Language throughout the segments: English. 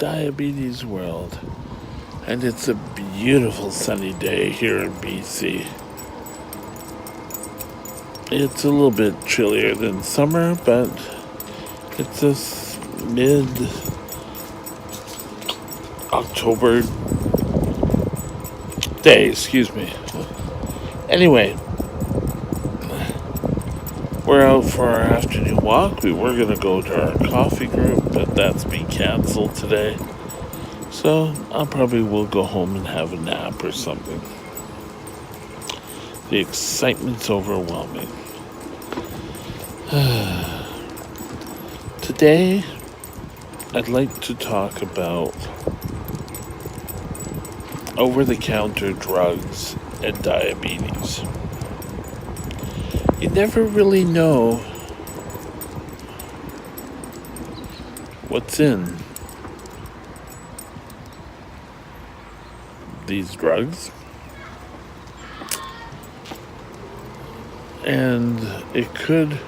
Diabetes World, and it's a beautiful sunny day here in BC. It's a little bit chillier than summer, but it's a mid October day, excuse me. Anyway, we're out for our afternoon walk. We were going to go to our coffee group, but that's been canceled today. So I probably will go home and have a nap or something. The excitement's overwhelming. Today, I'd like to talk about over-the-counter drugs and diabetes. You never really know what's in these drugs, and it could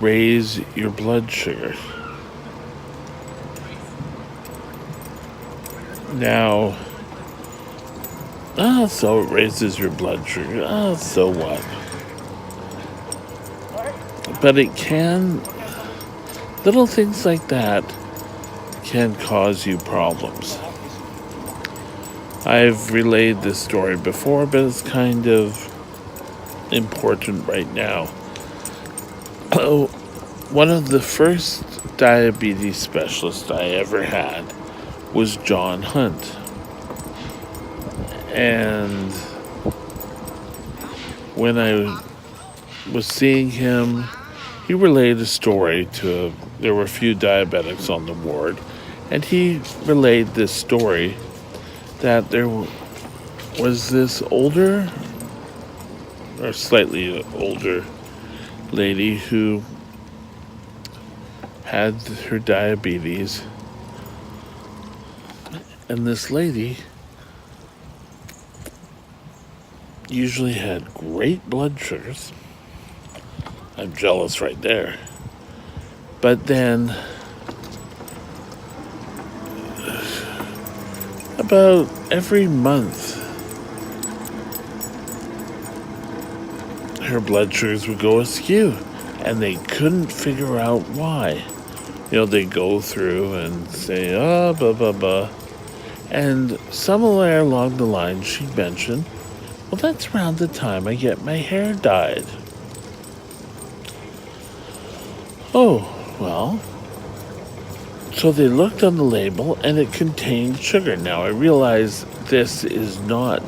raise your blood sugar. Now, so it raises your blood sugar. So what? But it can, little things like that can cause you problems. I've relayed this story before, but it's kind of important right now. One of the first diabetes specialists I ever had was John Hunt. And when I was seeing him, he relayed a story there were a few diabetics on the ward, and he relayed this story that there was this older, or slightly older lady who had her diabetes, and this lady usually had great blood sugars. I'm jealous right there. But then, about every month, her blood sugars would go askew, and they couldn't figure out why. They go through and say, blah, blah, blah. And somewhere along the line, she mentioned, well, that's around the time I get my hair dyed. Oh, well. So they looked on the label, and it contained sugar. Now, I realize this is not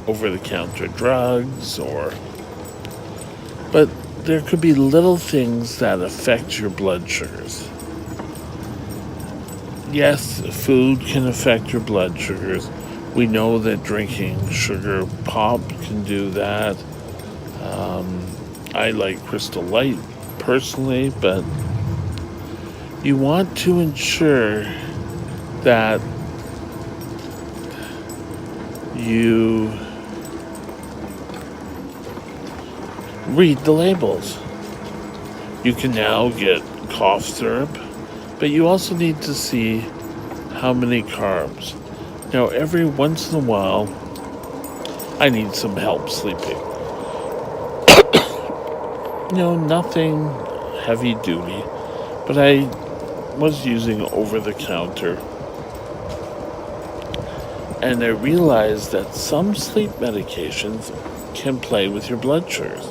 over-the-counter drugs, but there could be little things that affect your blood sugars. Yes, food can affect your blood sugars. We know that drinking sugar pop can do that. I like Crystal Light personally, but you want to ensure that you read the labels. You can now get cough syrup, but you also need to see how many carbs. Now, every once in a while, I need some help sleeping. Nothing heavy duty, but I was using over-the-counter, and I realized that some sleep medications can play with your blood sugars.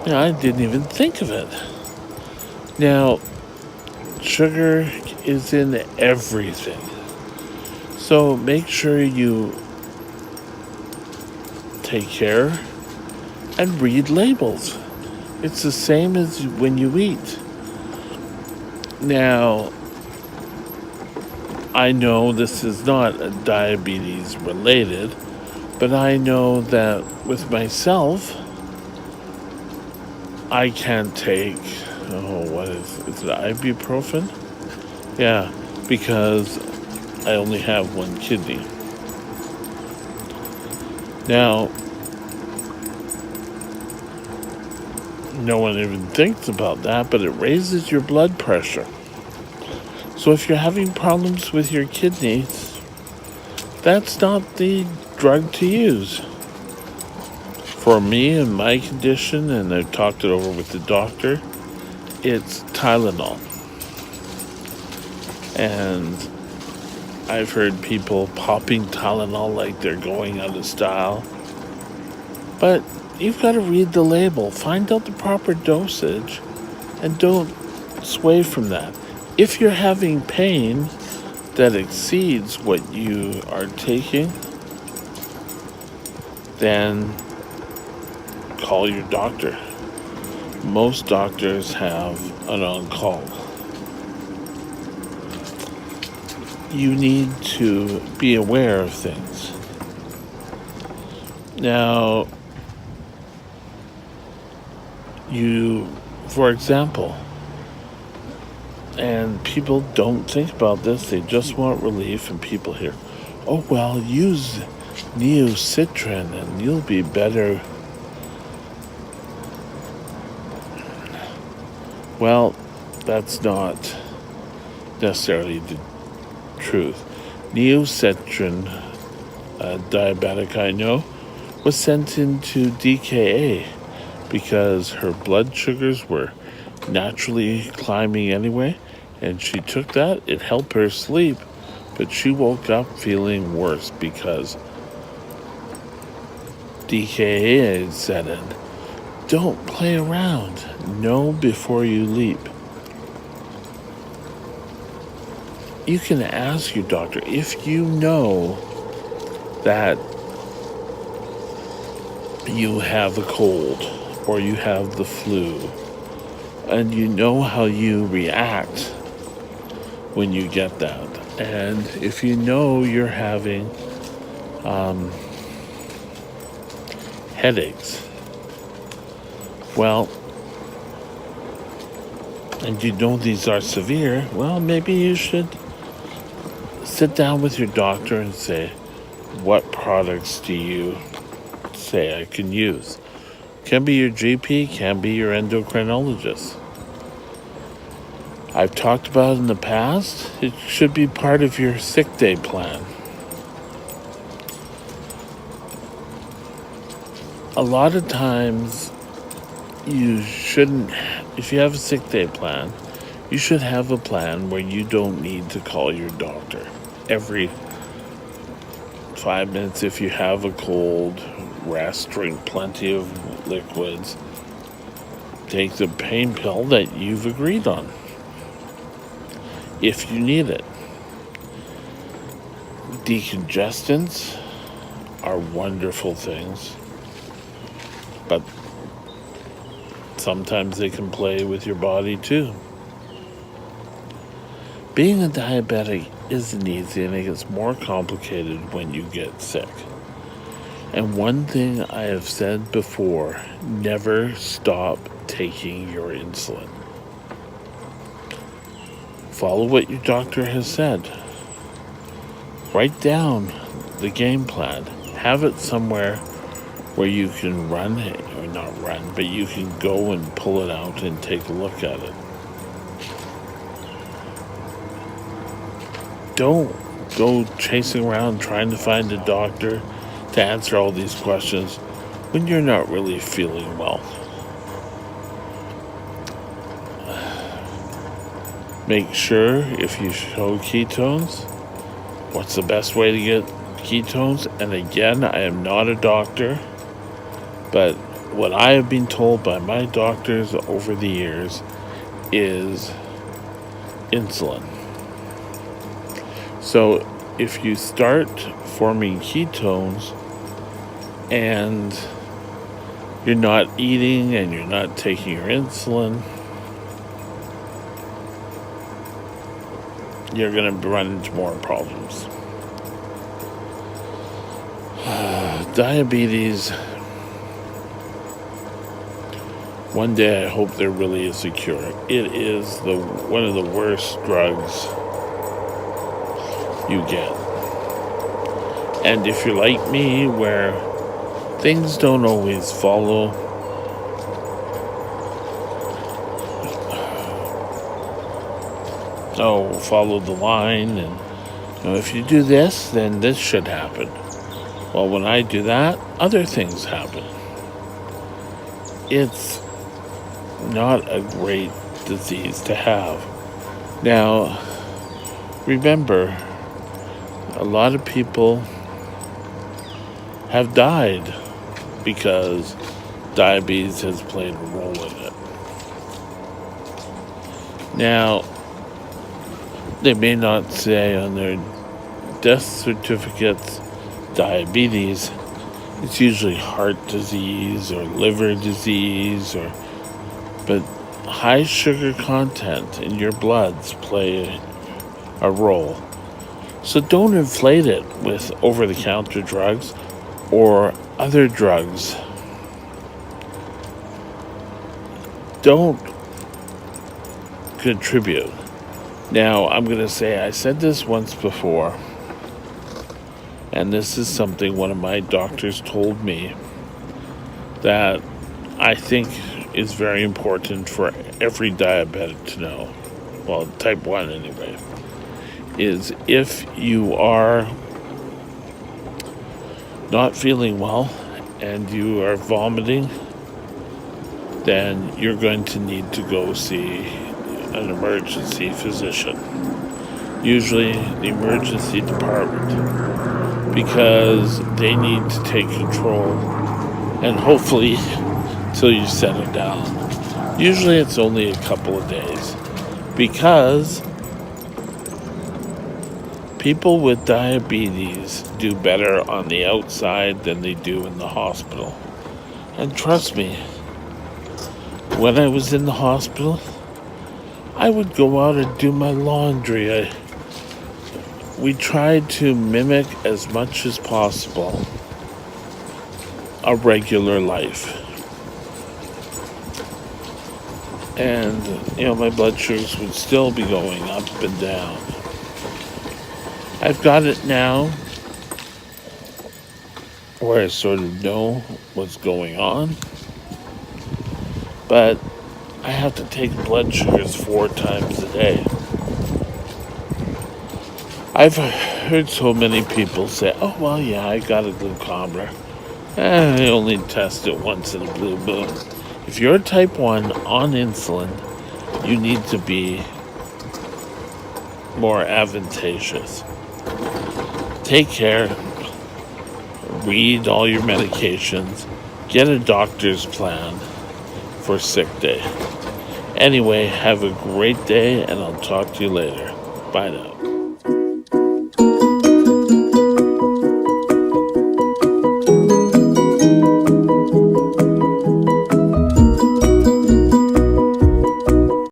I didn't even think of it. Now, sugar is in everything, so make sure you take care and read labels. It's the same as when you eat. Now, I know this is not diabetes related, but I know that with myself, I can't take, is it ibuprofen? Yeah, because I only have one kidney. Now, No one even thinks about that, but it raises your blood pressure. So if you're having problems with your kidneys, that's not the drug to use. For me and my condition, and I've talked it over with the doctor, it's Tylenol. And I've heard people popping Tylenol like they're going out of style. But you've got to read the label, find out the proper dosage, and don't sway from that. If you're having pain that exceeds what you are taking, then call your doctor. Most doctors have an on-call. You need to be aware of things. Now, for example, and people don't think about this, they just want relief, and people hear, oh, well, use Neocitran and you'll be better. Well, that's not necessarily the truth. Neocitran, a diabetic I know, was sent into DKA because her blood sugars were naturally climbing anyway, and she took that. It helped her sleep, but she woke up feeling worse because DKA had set in. Don't play around. Know before you leap. You can ask your doctor if you know that you have a cold or you have the flu, and you know how you react when you get that. And if you know you're having headaches, well, and you know these are severe, well, maybe you should sit down with your doctor and say, what products do you say I can use? Can be your GP, can be your endocrinologist. I've talked about in the past, it should be part of your sick day plan. A lot of times, you shouldn't, if you have a sick day plan, you should have a plan where you don't need to call your doctor every 5 minutes. If you have a cold, rest, drink plenty of liquids, take the pain pill that you've agreed on if you need it. Decongestants are wonderful things, but sometimes they can play with your body too. Being a diabetic isn't easy, and it gets more complicated when you get sick. And one thing I have said before, never stop taking your insulin. Follow what your doctor has said. Write down the game plan. Have it somewhere where you can run, or not run, but you can go and pull it out and take a look at it. Don't go chasing around trying to find a doctor to answer all these questions when you're not really feeling well. Make sure if you show ketones, what's the best way to get ketones? And again, I am not a doctor, but what I have been told by my doctors over the years is insulin. So if you start forming ketones and you're not eating and you're not taking your insulin, you're going to run into more problems. Diabetes, one day I hope there really is a cure. It is one of the worst drugs you get. And if you're like me, where things don't always follow oh, follow the line, and if you do this, then this should happen. Well, when I do that, other things happen. It's not a great disease to have. Now, remember, a lot of people have died because diabetes has played a role in it. Now, they may not say on their death certificates diabetes. It's usually heart disease or liver disease, but high sugar content in your bloods play a role. So don't inflate it with over-the-counter drugs or other drugs. Don't contribute. Now, I'm going to say, I said this once before, and this is something one of my doctors told me that I think is very important for every diabetic to know. Well, type 1 anyway. Is if you are not feeling well and you are vomiting, then you're going to need to go see an emergency physician, usually the emergency department, because they need to take control and hopefully till you settle down. Usually it's only a couple of days, because people with diabetes do better on the outside than they do in the hospital. And trust me, when I was in the hospital, I would go out and do my laundry. We tried to mimic as much as possible a regular life. And, my blood sugars would still be going up and down. I've got it now where I sort of know what's going on, but I have to take blood sugars 4 times a day. I've heard so many people say, oh, well, yeah, I got a glucometer. I only test it once in a blue moon. If you're type 1 on insulin, you need to be more advantageous. Take care. Read all your medications. Get a doctor's plan for sick day. Anyway, have a great day, and I'll talk to you later. Bye now.